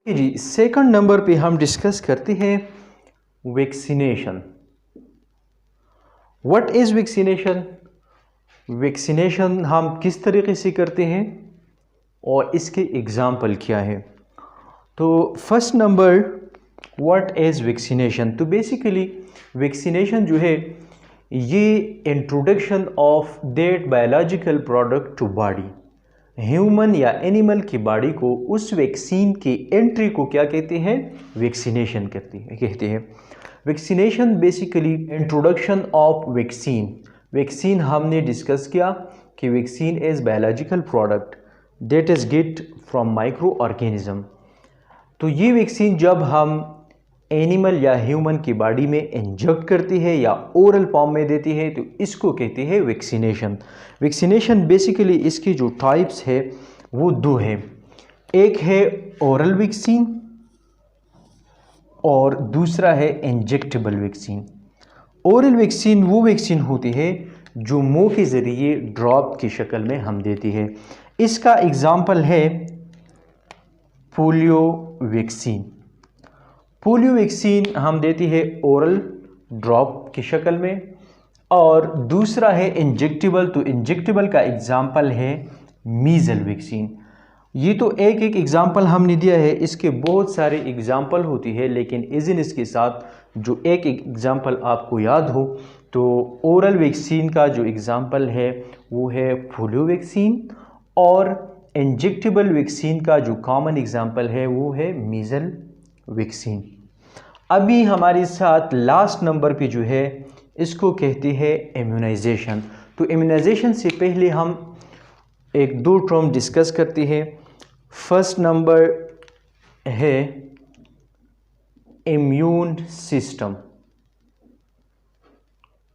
जी, second number पे हम discuss करते हैं vaccination. What is vaccination? Vaccination हम किस तरीके से करते हैं और इसके एग्जाम्पल क्या है। तो first number, what is vaccination? तो बेसिकली वैक्सीनेशन जो है ये introduction of that biological product to body, human या एनिमल की बॉडी को उस वैक्सीन की एंट्री को क्या कहते हैं? वैक्सीनेशन कहते हैं। Vaccination basically introduction of vaccine. Vaccine हमने डिस्कस किया कि vaccine is biological product that is get from micro organism. तो ये वैक्सीन जब हम एनिमल या ह्यूमन की बॉडी में इंजेक्ट करती है या ओरल फॉर्म में देती है तो इसको कहते हैं वैक्सीनेशन। वैक्सीनेशन बेसिकली इसकी जो टाइप्स है वो दो है, एक है ओरल वैक्सीन और दूसरा है इंजेक्टेबल वैक्सीन। ओरल वैक्सीन वो वैक्सीन होती है जो मुंह के ज़रिए ड्रॉप की शक्ल में हम देती है। इसका एग्जाम्पल है पोलियो वैक्सीन। पोलियो वैक्सीन हम देती है ओरल ड्रॉप की शक्ल में। और दूसरा है इंजेक्टेबल, तो इंजेक्टेबल का एग्जाम्पल है मीजल वैक्सीन। ये तो एक एक एग्जाम्पल हमने दिया है, इसके बहुत सारे एग्जाम्पल होती है, लेकिन इज़न इसके साथ जो एक एग्जाम्पल आपको याद हो तो ओरल वैक्सीन का जो एग्जाम्पल है वो है पोलियो वैक्सीन और इंजेक्टेबल वैक्सीन का जो कॉमन एग्जाम्पल है वो है मीजल वैक्सीन। अभी हमारे साथ लास्ट नंबर पे जो है इसको कहते हैं इम्यूनाइजेशन। तो इम्यूनाइजेशन से पहले हम एक दो टर्म डिस्कस करते हैं। फर्स्ट नंबर है इम्यून सिस्टम।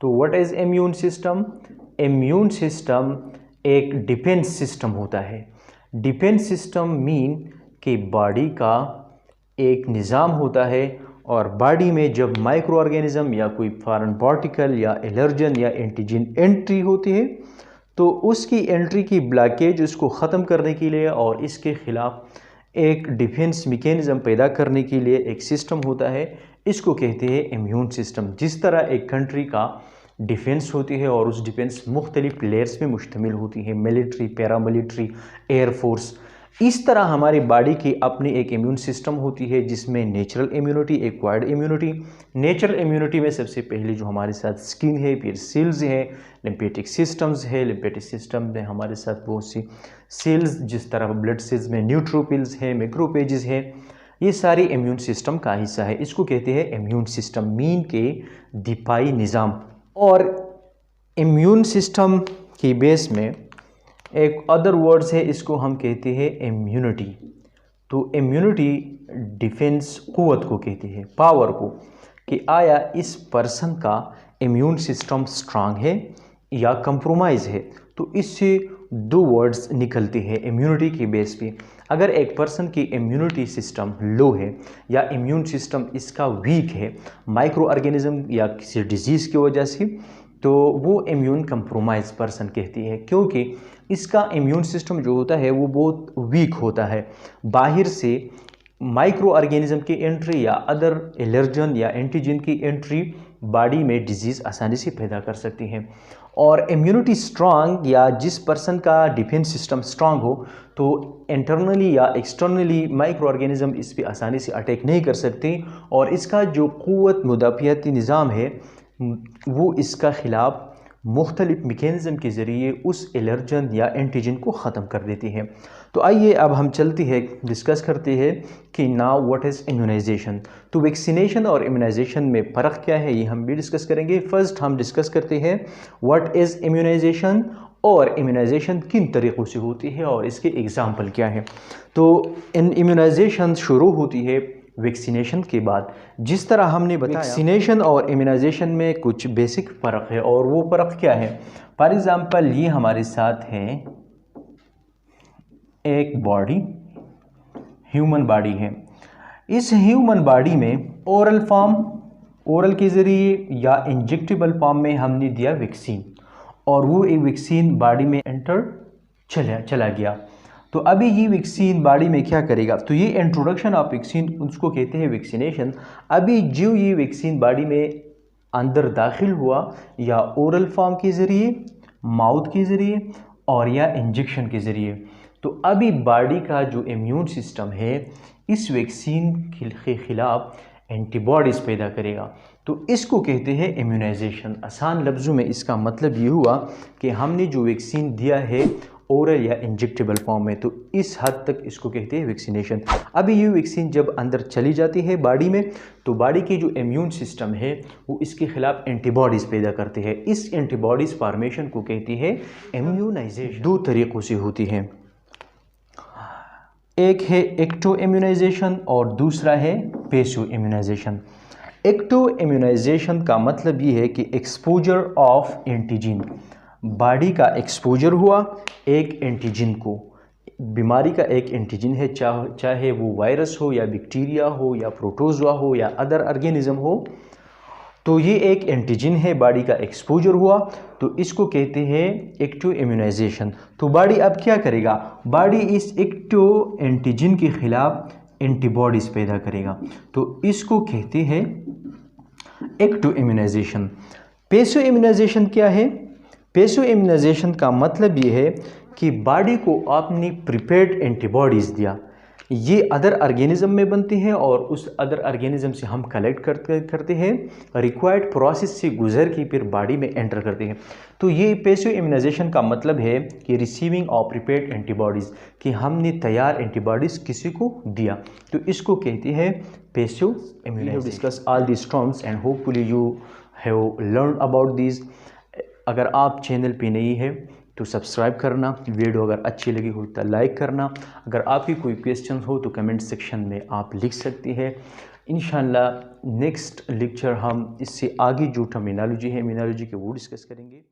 तो what is immune system? Immune system एक डिफेंस सिस्टम होता है। डिफेंस सिस्टम मीन कि बॉडी का एक निज़ाम होता है और बॉडी में जब माइक्रो ऑर्गेनिज्म या कोई फॉरेन पार्टिकल या एलर्जन या एंटीजन एंट्री होती है तो उसकी एंट्री की ब्लॉकेज उसको ख़त्म करने के लिए और इसके ख़िलाफ़ एक डिफेंस मैकेनिज़्म पैदा करने के लिए एक सिस्टम होता है, इसको कहते हैं इम्यून सिस्टम। जिस तरह एक कंट्री का डिफेंस होती है और उस डिफेंस मुख्तलिफ लेयर्स में मुश्तमिल होती है, मिलिट्री, पैरामिलिट्री, एयरफोर्स, इस तरह हमारी बॉडी की अपनी एक इम्यून सिस्टम होती है जिसमें natural immunity, acquired immunity. Natural immunity में सबसे पहले जो हमारे साथ स्किन है, फिर सेल्स है, लिम्फेटिक सिस्टम्स है। लिम्फेटिक सिस्टम में हमारे साथ बहुत सी सेल्स, जिस तरह ब्लड सेल्स में न्यूट्रोफिल्स है, मैक्रोफेजेस है, ये सारी इम्यून सिस्टम का हिस्सा है। इसको कहते हैं इम्यून सिस्टम, मीन के दिफाई निज़ाम। और इम्यून सिस्टम की बेस में एक अदर वर्ड्स है, इसको हम कहते हैं इम्यूनिटी। तो इम्यूनिटी डिफेंस क़ुव्वत को कहते हैं, पावर को, कि आया इस पर्सन का इम्यून सिस्टम स्ट्रांग है या कंप्रोमाइज़ है। तो इससे दो वर्ड्स निकलते हैं इम्यूनिटी के बेस पे। अगर एक पर्सन की इम्यूनिटी सिस्टम लो है या इम्यून सिस्टम इसका वीक है माइक्रो ऑर्गेनिज्म या किसी डिजीज़ की वजह से, तो वो इम्यून कंप्रोमाइज पर्सन कहती है, क्योंकि इसका इम्यून सिस्टम जो होता है वो बहुत वीक होता है। बाहर से माइक्रो ऑर्गेनिज्म की एंट्री या अदर एलर्जन या एंटीजन की एंट्री बॉडी में डिजीज़ आसानी से पैदा कर सकती हैं। और इम्यूनिटी स्ट्रांग या जिस पर्सन का डिफेंस सिस्टम स्ट्रांग हो तो इंटरनली या एक्सटर्नली माइक्रो ऑर्गेनिज्म इस पर आसानी से अटैक नहीं कर सकते और इसका जो क़ुव्वत मुदाफ़ियाती निज़ाम है वो इसका ख़िलाफ़ मुख्तलिफ मैकेनिज़्म के ज़रिए उस एलर्जन या एंटीजन को ख़त्म कर देती है। तो आइए अब हम चलते हैं, डिस्कस करते हैं कि नाउ व्हाट इज़ इम्यूनाइजेशन। तो वैक्सीनेशन और इम्यूनाइजेशन में फ़र्क क्या है ये हम भी डिस्कस करेंगे। फर्स्ट हम डिस्कस करते हैं व्हाट इज़ इम्यूनाइजेशन और इम्यूनाइजेशन किन तरीक़ों से होती है और इसके एग्ज़ाम्पल क्या है। तो इम्यूनाइजेशन शुरू होती है वैक्सीनेशन के बाद। जिस तरह हमने बताया वैक्सीनेशन और इम्यूनाइजेशन में कुछ बेसिक फ़र्क है और वो फ़र्क क्या है। फॉर एग्ज़ाम्पल ये हमारे साथ है एक बॉडी, ह्यूमन बॉडी है। इस ह्यूमन बॉडी में ओरल फॉर्म, ओरल के ज़रिए या इंजेक्टेबल फॉर्म में हमने दिया वैक्सीन और वो एक वैक्सीन बॉडी में एंटर चला गया। तो अभी ये वैक्सीन बॉडी में क्या करेगा, तो ये इंट्रोडक्शन ऑफ वैक्सीन उसको कहते हैं वैक्सीनेशन। अभी जो ये वैक्सीन बॉडी में अंदर दाखिल हुआ या ओरल फॉर्म के ज़रिए, माउथ के ज़रिए और या इंजेक्शन के ज़रिए, तो अभी बॉडी का जो इम्यून सिस्टम है इस वैक्सीन के ख़िलाफ़ एंटीबॉडीज़ पैदा करेगा। तो इसको कहते हैं इम्यूनाइजेशन। आसान लफ्ज़ों में इसका मतलब ये हुआ कि हमने जो वैक्सीन दिया है ओरल या इंजेक्टेबल फॉर्म में, तो इस हद तक इसको कहते हैं वैक्सीनेशन। अभी ये वैक्सीन जब अंदर चली जाती है बॉडी में, तो बॉडी की जो इम्यून सिस्टम है वो इसके ख़िलाफ़ एंटीबॉडीज़ पैदा करते हैं। इस एंटीबॉडीज़ फार्मेशन को कहती है इम्यूनाइजेशन। दो तरीक़ों से होती है, एक है एक्टो इम्यूनाइजेशन और दूसरा है पैसिव इम्यूनाइजेशन। एक्टो इम्यूनाइजेशन का मतलब ये है कि एक्सपोजर ऑफ एंटीजन, बॉडी का एक्सपोजर हुआ एक एंटीजन को, बीमारी का एक एंटीजन है, चाहे वो वायरस हो या बैक्टीरिया हो या प्रोटोजोआ हो या अदर ऑर्गेनिज्म हो, तो ये एक एंटीजन है, बॉडी का एक्सपोजर हुआ, तो इसको कहते हैं एक्टो इम्यूनाइजेशन। तो बॉडी अब क्या करेगा, बॉडी इस एक्टो एंटीजन के ख़िलाफ़ एंटीबॉडीज़ पैदा करेगा, तो इसको कहते हैं एक्टो इम्यूनाइजेशन। पैसिव इम्यूनाइजेशन क्या है, पैसिव इम्यूनाइजेशन का मतलब ये है कि बॉडी को आपने प्रिपेयर्ड एंटीबॉडीज़ दिया, ये अदर ऑर्गेनिज्म में बनते हैं और उस अदर ऑर्गेनिज्म से हम कलेक्ट करते हैं, रिक्वायर्ड प्रोसेस से गुजर के फिर बॉडी में एंटर करते हैं। तो ये पैसिव इम्यूनाइजेशन का मतलब है कि रिसीविंग ऑफ प्रिपेयर्ड एंटीबॉडीज़, कि हमने तैयार एंटीबॉडीज़ किसी को दिया, तो इसको कहते हैं passive immunisation. Discuss all this terms and hopefully you have learn about this. अगर आप चैनल पे नई है तो सब्सक्राइब करना, वीडियो अगर अच्छी लगी हो तो लाइक करना, अगर आपकी कोई क्वेश्चन हो तो कमेंट सेक्शन में आप लिख सकती है। इंशाल्लाह नेक्स्ट लेक्चर हम इससे आगे जो टर्मिनोलॉजी है इम्यूनोलॉजी के वो डिस्कस करेंगे।